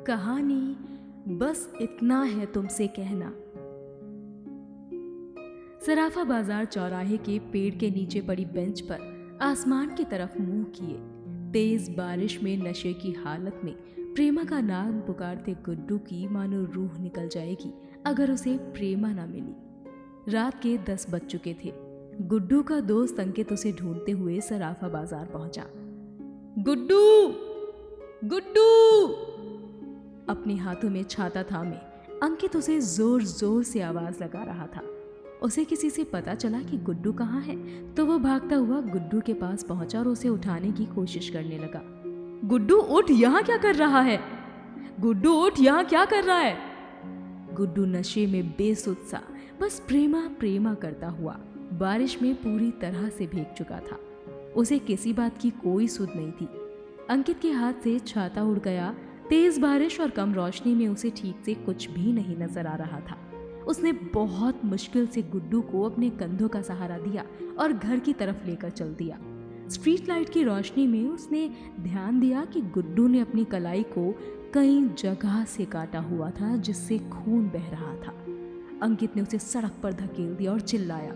कहानी बस इतना है तुमसे कहना। सराफा बाजार चौराहे के पेड़ के नीचे पड़ी बेंच पर आसमान की तरफ मुंह किए तेज बारिश में नशे की हालत में प्रेमा का नाम पुकारते गुड्डू की मानो रूह निकल जाएगी अगर उसे प्रेमा ना मिली। रात के 10 बज चुके थे। गुड्डू का दोस्त अंकित उसे ढूंढते हुए सराफा बाजार पहुंचा। गुड्डू, गुड्डू! अपने हाथों में छाता थामे अंकित उसे जोर जोर से आवाज लगा रहा था। उसे किसी से पता चला कि गुड्डू कहाँ है तो वो भागता हुआ गुड्डू के पास पहुंचा और उसे उठाने की कोशिश करने लगा। गुड्डू उठ, यहाँ क्या कर रहा है? गुड्डू उठ, यहाँ क्या कर रहा है? गुड्डू नशे में बेसुध सा बस प्रेमा प्रेमा करता हुआ बारिश में पूरी तरह से भीग चुका था। उसे किसी बात की कोई सुध नहीं थी। अंकित के हाथ से छाता उड़ गया। तेज बारिश और कम रोशनी में उसे ठीक से कुछ भी नहीं नजर आ रहा था। उसने बहुत मुश्किल से गुड्डू को अपने कंधों का सहारा दिया और घर की तरफ लेकर चल दिया। स्ट्रीट लाइट की रोशनी में उसने ध्यान दिया कि गुड्डू ने अपनी कलाई को कई जगह से काटा हुआ था जिससे खून बह रहा था। अंकित ने उसे सड़क पर धकेल दिया और चिल्लाया,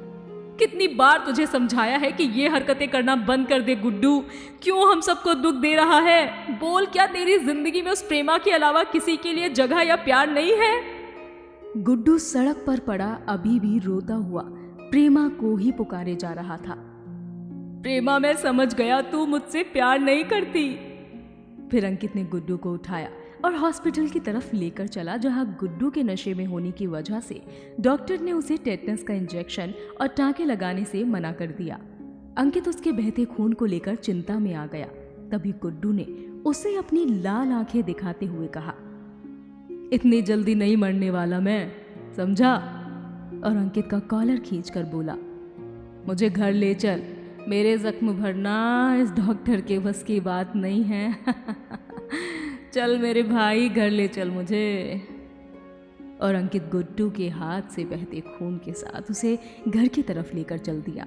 कितनी बार तुझे समझाया है कि ये हरकतें करना बंद कर दे गुड्डू। क्यों हम सबको दुख दे रहा है? बोल, क्या तेरी जिंदगी में उस प्रेमा के अलावा किसी के लिए जगह या प्यार नहीं है? गुड्डू सड़क पर पड़ा अभी भी रोता हुआ प्रेमा को ही पुकारे जा रहा था। प्रेमा, मैं समझ गया तू मुझसे प्यार नहीं करती। फिर अंकित ने गुड्डू को उठाया और हॉस्पिटल की तरफ लेकर चला जहां गुड्डू के नशे में होने की वजह से डॉक्टर ने उसे टेटनस का इंजेक्शन और टांके लगाने से मना कर दिया। अंकित उसके बहते खून को लेकर चिंता में आ गया। तभी गुड्डू ने उसे अपनी लाल आंखें दिखाते हुए कहा, इतनी जल्दी नहीं मरने वाला मैं, समझा? और अंकित का कॉलर खींचकर बोला, मुझे घर ले चल, मेरे जख्म भरना इस डॉक्टर के बस की बात नहीं है। चल मेरे भाई, घर ले चल मुझे। और अंकित गुड्डू के हाथ से बहते खून के साथ उसे घर की तरफ लेकर चल दिया।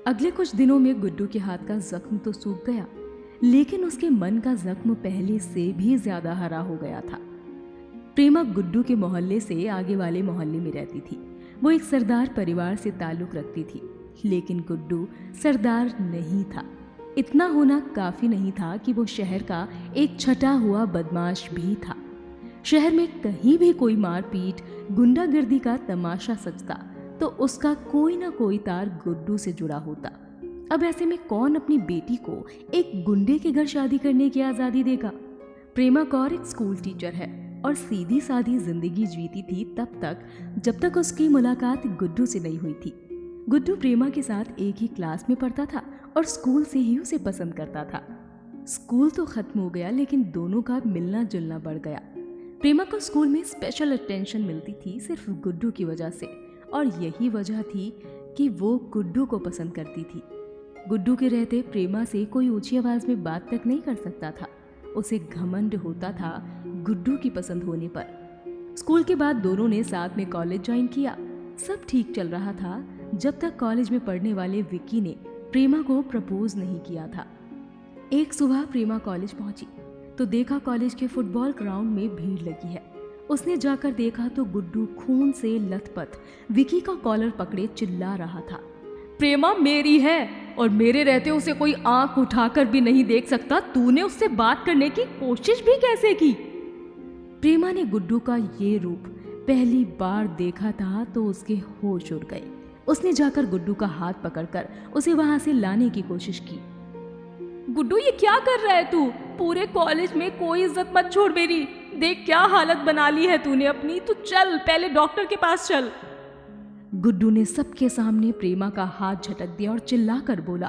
अगले कुछ दिनों में गुड्डू के हाथ का जख्म तो सूख गया, लेकिन उसके मन का जख्म पहले से भी ज्यादा हरा हो गया था। प्रेमा गुड्डू के मोहल्ले से आगे वाले मोहल्ले में रहती थी। वो एक सरदार परिवार से ताल्लुक रखती थी, लेकिन गुड्डू सरदार नहीं था। इतना होना काफी नहीं था कि वो शहर का एक छटा हुआ बदमाश भी था। शहर में कहीं भी कोई मारपीट, गुंडागर्दी का तमाशा सजता तो उसका कोई ना कोई तार गुड्डू से जुड़ा होता। अब ऐसे में कौन अपनी बेटी को एक गुंडे के घर शादी करने की आजादी देगा? प्रेमा कौर एक स्कूल टीचर है और सीधी सादी जिंदगी जीती थी तब तक जब तक उसकी मुलाकात गुड्डू से नहीं हुई थी। गुड्डू प्रेमा के साथ एक ही क्लास में पढ़ता था और स्कूल से ही उसे पसंद करता था। स्कूल तो खत्म हो गया, लेकिन दोनों का मिलना जुलना बढ़ गया। प्रेमा को स्कूल में स्पेशल अटेंशन मिलती थी सिर्फ गुड्डू की वजह से, और यही वजह थी कि वो गुड्डू को पसंद करती थी। गुड्डू के रहते प्रेमा से कोई ऊंची आवाज में बात तक नहीं कर सकता था। उसे घमंड होता था गुड्डू की पसंद होने पर। स्कूल के बाद दोनों ने साथ में कॉलेज ज्वाइन किया। सब ठीक चल रहा था जब तक कॉलेज में पढ़ने वाले विक्की ने प्रेमा को प्रपोज नहीं किया था। एक सुबह प्रेमा कॉलेज पहुंची तो देखा कॉलेज के फुटबॉल ग्राउंड में भीड़ लगी है। उसने जाकर देखा तो गुड्डू खून से लथपथ विक्की का कॉलर पकड़े चिल्ला रहा था, प्रेमा मेरी है और मेरे रहते उसे कोई आंख उठाकर भी नहीं देख सकता। तूने उससे बात करने की कोशिश भी कैसे की? प्रेमा ने गुड्डू का ये रूप पहली बार देखा था तो उसके होश उड़ गए। उसने जाकर गुड्डू का हाथ पकड़कर उसे वहां से लाने की कोशिश की। गुड्डू, ये क्या कर रहा है तू? पूरे कॉलेज में कोई इज्जत मत छोड़ मेरी। देख क्या हालत बना ली है तूने अपनी। तू चल, पहले डॉक्टर के पास चल। गुड्डू ने सबके सामने प्रेमा का हाथ झटक दिया और चिल्लाकर बोला,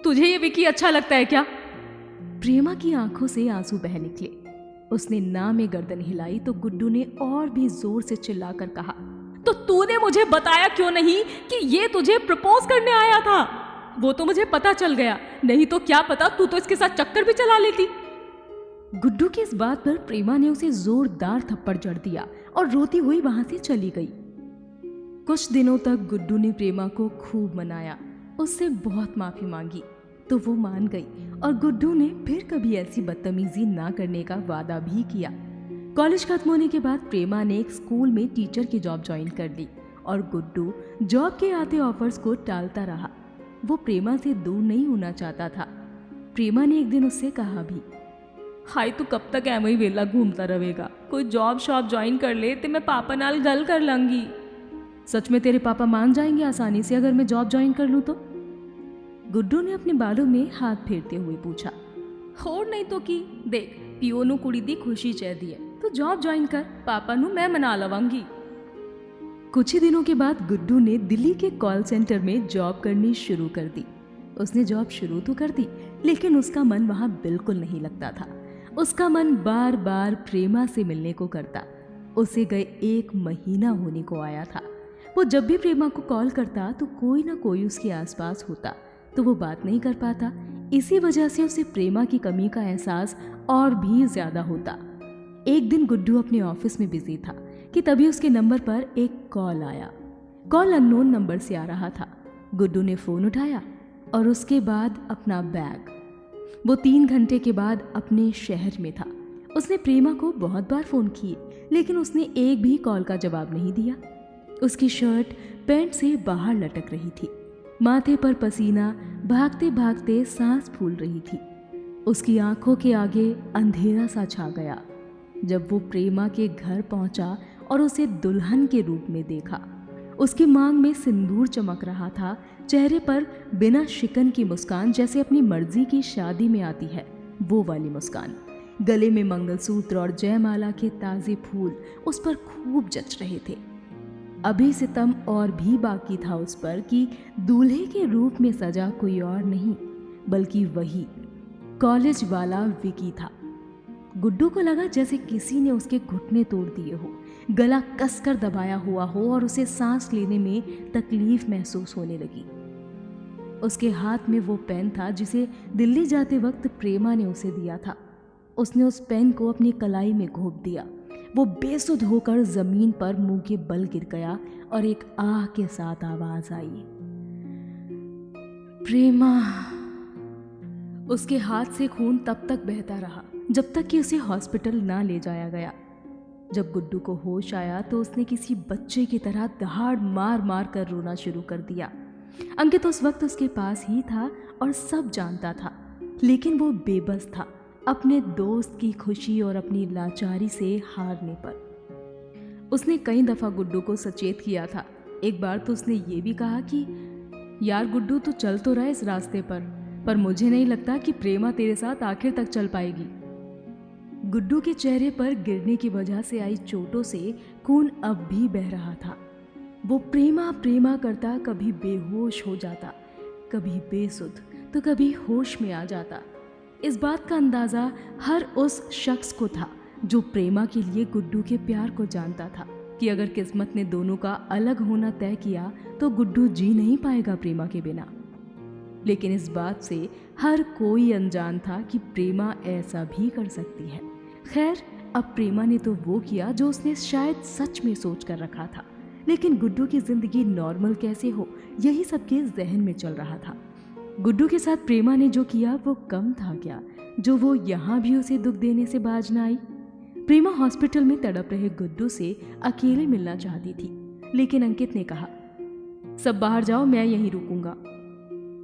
तुझे ये विकी अच्छा लगता है क्या? प्रेमा की आंखों से आंसू बह निकले। उसने ना में गर्दन हिलाई तो गुड्डू ने और भी जोर से चिल्लाकर कहा, तो तूने मुझे बताया क्यों नहीं कि ये तुझे प्रपोज करने आया था? वो तो मुझे पता चल गया, नहीं तो क्या पता तू तो इसके साथ चक्कर भी चला लेती। गुड्डू की इस बात पर प्रेमा ने उसे जोरदार थप्पड़ जड़ दिया और रोती हुई वहां से चली गई। कुछ दिनों तक गुड्डू ने प्रेमा को खूब मनाया, उससे बहुत माफी मांगी, तो वो मान गई और गुड्डू ने फिर कभी ऐसी बदतमीजी ना करने का वादा भी किया। कॉलेज खत्म होने के बाद प्रेमा ने एक स्कूल में टीचर की जॉब ज्वाइन कर ली और गुड्डू जॉब के आते ऑफर्स को टालता रहा। वो प्रेमा से दूर नहीं होना चाहता था। प्रेमा ने एक दिन उससे कहा भी, हाय तू कब तक एवं ही वेला घूमता रहेगा, कोई जॉब शॉप ज्वाइन कर ले ते मैं पापा नाल गल कर लांगी। सच में तेरे पापा मान जाएंगे आसानी से अगर मैं जॉब ज्वाइन कर लूँ तो? गुड्डू ने अपने बालों में हाथ फेरते हुए पूछा। होर नहीं तो की, देख पिओ नू कुड़ी दी खुशी चाहती है, तू जॉब ज्वाइन कर, पापा नू मैं मना लवांगी। कुछ ही दिनों के बाद गुड्डू ने दिल्ली के कॉल सेंटर में जॉब करनी शुरू कर दी। उसने जॉब शुरू तो कर दी, लेकिन उसका मन वहां बिल्कुल नहीं लगता था। उसका मन बार बार प्रेमा से मिलने को करता। उसे गए 1 महीना होने को आया था। वो जब भी प्रेमा को कॉल करता तो कोई ना कोई उसके आसपास होता, तो वो बात नहीं कर पाता। इसी वजह से उसे प्रेमा की कमी का एहसास और भी ज्यादा होता। एक दिन गुड्डू अपने ऑफिस में बिजी था कि तभी उसके नंबर पर एक कॉल आया। कॉल अननोन नंबर से आ रहा था। गुड्डू ने फोन उठाया और उसके बाद अपना बैग। वो 3 घंटे के बाद अपने शहर में था। उसने प्रेमा को बहुत बार फोन किए, लेकिन उसने एक भी कॉल का जवाब नहीं दिया। उसकी शर्ट पैंट से बाहर लटक रही थी। माथे पर पसीना भागते भागते सांस फूल रही थी। उसकी आंखों के आगे अंधेरा सा छा गया जब वो प्रेमा के घर पहुंचा और उसे दुल्हन के रूप में देखा। उसकी मांग में सिंदूर चमक रहा था, चेहरे पर बिना शिकन की मुस्कान, जैसे अपनी मर्जी की शादी में आती है वो वाली मुस्कान। गले में मंगलसूत्र और जयमाला के ताजे फूल उस पर खूब जच रहे थे। अभी सितम और भी बाकी था उस पर कि दूल्हे के रूप में सजा कोई और नहीं बल्कि वही कॉलेज वाला विकी था। गुड्डू को लगा जैसे किसी ने उसके घुटने तोड़ दिए हो, गला कसकर दबाया हुआ हो और उसे सांस लेने में तकलीफ महसूस होने लगी। उसके हाथ में वो पेन था जिसे दिल्ली जाते वक्त प्रेमा ने उसे दिया था। उसने उस पेन को अपनी कलाई में घोंप दिया। वो बेसुध होकर जमीन पर मुंह के बल गिर गया और एक आह के साथ आवाज आई, प्रेमा। उसके हाथ से खून तब तक बहता रहा जब तक कि उसे हॉस्पिटल ना ले जाया गया। जब गुड्डू को होश आया तो उसने किसी बच्चे की तरह दहाड़ मार मार कर रोना शुरू कर दिया। अंकित उस वक्त उसके पास ही था और सब जानता था, लेकिन वो बेबस था अपने दोस्त की खुशी और अपनी लाचारी से हारने पर। उसने कई दफा गुड्डू को सचेत किया था। एक बार तो उसने ये भी कहा कि यार गुड्डू तू चल तो रहा है इस रास्ते पर मुझे नहीं लगता कि प्रेमा तेरे साथ आखिर तक चल पाएगी। गुड्डू के चेहरे पर गिरने की वजह से आई चोटों से खून अब भी बह रहा था। वो प्रेमा प्रेमा करता कभी बेहोश हो जाता, कभी बेसुध तो कभी होश में आ जाता। इस बात का अंदाजा हर उस शख्स को था जो प्रेमा के लिए गुड्डू के प्यार को जानता था कि अगर किस्मत ने दोनों का अलग होना तय किया तो गुड्डू जी नहीं पाएगा प्रेमा के बिना। लेकिन इस बात से हर कोई अनजान था कि प्रेमा ऐसा भी कर सकती है। खैर, अब प्रेमा ने तो वो किया जो उसने शायद सच में सोच कर रखा था, लेकिन गुड्डू की जिंदगी नॉर्मल कैसे हो यही सबके जहन में चल रहा था। गुड्डू के साथ प्रेमा ने जो किया वो कम था क्या, जो वो यहाँ भी उसे दुख देने से बाज ना आई। प्रेमा हॉस्पिटल में तड़प रहे गुड्डू से अकेले मिलना चाहती थी, लेकिन अंकित ने कहा, सब बाहर जाओ, मैं यहीं रुकूंगा।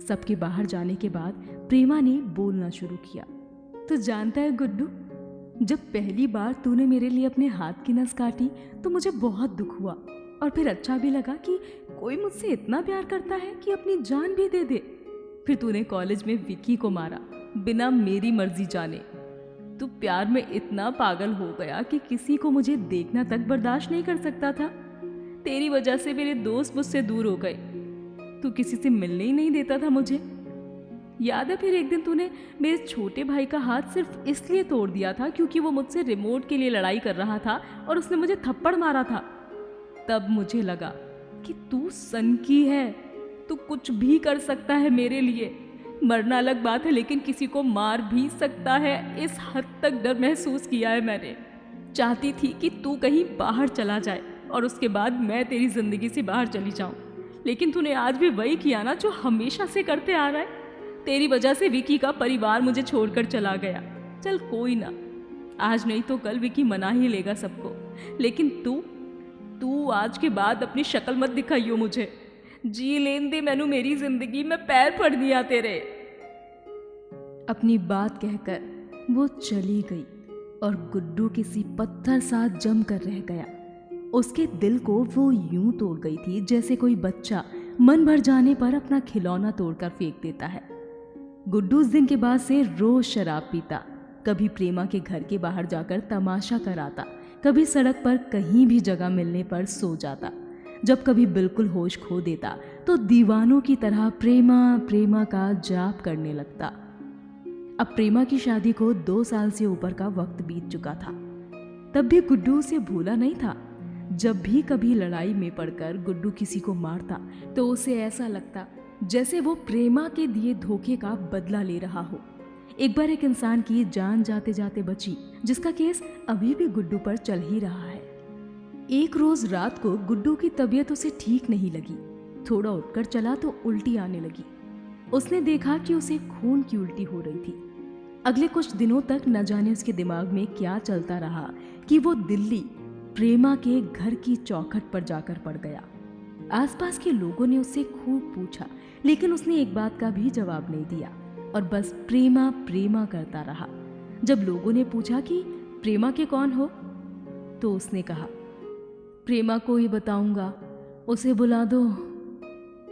सबके बाहर जाने के बाद प्रेमा ने बोलना शुरू किया, तो जानता है गुड्डू, जब पहली बार तूने मेरे लिए अपने हाथ की नस काटी तो मुझे बहुत दुख हुआ और फिर अच्छा भी लगा कि कोई मुझसे इतना प्यार करता है कि अपनी जान भी दे दे। फिर तूने कॉलेज में विकी को मारा बिना मेरी मर्जी जाने। तू प्यार में इतना पागल हो गया कि किसी को मुझे देखना तक बर्दाश्त नहीं कर सकता था। तेरी वजह से मेरे दोस्त मुझसे दूर हो गए। तू किसी से मिलने ही नहीं देता था मुझे। याद है फिर एक दिन तूने मेरे छोटे भाई का हाथ सिर्फ इसलिए तोड़ दिया था क्योंकि वो मुझसे रिमोट के लिए लड़ाई कर रहा था और उसने मुझे थप्पड़ मारा था। तब मुझे लगा कि तू सनकी है, तू कुछ भी कर सकता है मेरे लिए। मरना अलग बात है, लेकिन किसी को मार भी सकता है। इस हद तक डर महसूस किया है मैंने। चाहती थी कि तू कहीं बाहर चला जाए और उसके बाद मैं तेरी जिंदगी से बाहर चली जाऊं, लेकिन तूने आज भी वही किया ना जो हमेशा से करते आ रहा है। तेरी वजह से विकी का परिवार मुझे छोड़कर चला गया। चल कोई ना, आज नहीं तो कल विकी मना ही लेगा सबको, लेकिन तू आज के बाद अपनी शक्ल मत दिखाइयो मुझे। जी लेन दे मैनू मेरी जिंदगी में पैर पड़ दिया तेरे। अपनी बात कहकर वो चली गई और गुड्डू किसी पत्थर सा जम कर रह गया। उसके दिल को वो यूं तोड़ गई थी जैसे कोई बच्चा मन भर जाने पर अपना खिलौना तोड़कर फेंक देता है। गुड्डू उस दिन के बाद से रोज शराब पीता, कभी प्रेमा के घर के बाहर जाकर तमाशा कराता, कभी सड़क पर कहीं भी जगह मिलने पर सो जाता। जब कभी बिल्कुल होश खो देता तो दीवानों की तरह प्रेमा प्रेमा का जाप करने लगता। अब प्रेमा की शादी को 2 साल से ऊपर का वक्त बीत चुका था, तब भी गुड्डू उसे भूला नहीं था। जब भी कभी लड़ाई में पड़कर गुड्डू किसी को मारता तो उसे ऐसा लगता जैसे वो प्रेमा के दिए धोखे का बदला ले रहा हो। एक बार एक इंसान की जान जाते जाते बची, जिसका केस अभी भी गुड्डू पर चल ही रहा है। एक रोज रात को गुड्डू की तबीयत उसे ठीक नहीं लगी। थोड़ा उठकर चला तो उल्टी आने लगी। उसने देखा कि उसे खून की उल्टी हो रही थी। अगले कुछ दिनों तक न जाने उसके दिमाग में क्या चलता रहा कि वो दिल्ली प्रेमा के घर की चौखट पर जाकर पड़ गया। आसपास के लोगों ने उससे खूब पूछा, लेकिन उसने एक बात का भी जवाब नहीं दिया और बस प्रेमा प्रेमा करता रहा। जब लोगों ने पूछा कि प्रेमा के कौन हो, तो उसने कहा, प्रेमा को ही बताऊंगा, उसे बुला दो।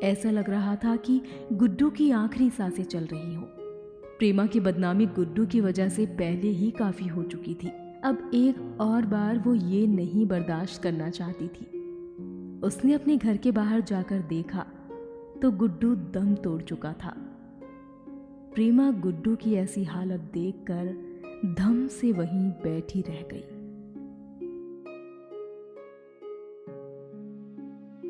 ऐसा लग रहा था कि गुड्डू की आखिरी सांसें चल रही हो। प्रेमा की बदनामी गुड्डू की वजह से पहले ही काफी हो चुकी थी। अब एक और बार वो ये नहीं बर्दाश्त करना चाहती थी। उसने अपने घर के बाहर जाकर देखा तो गुड्डू दम तोड़ चुका था। प्रेमा गुड्डू की ऐसी हालत देखकर धम से वहीं बैठी रह गई।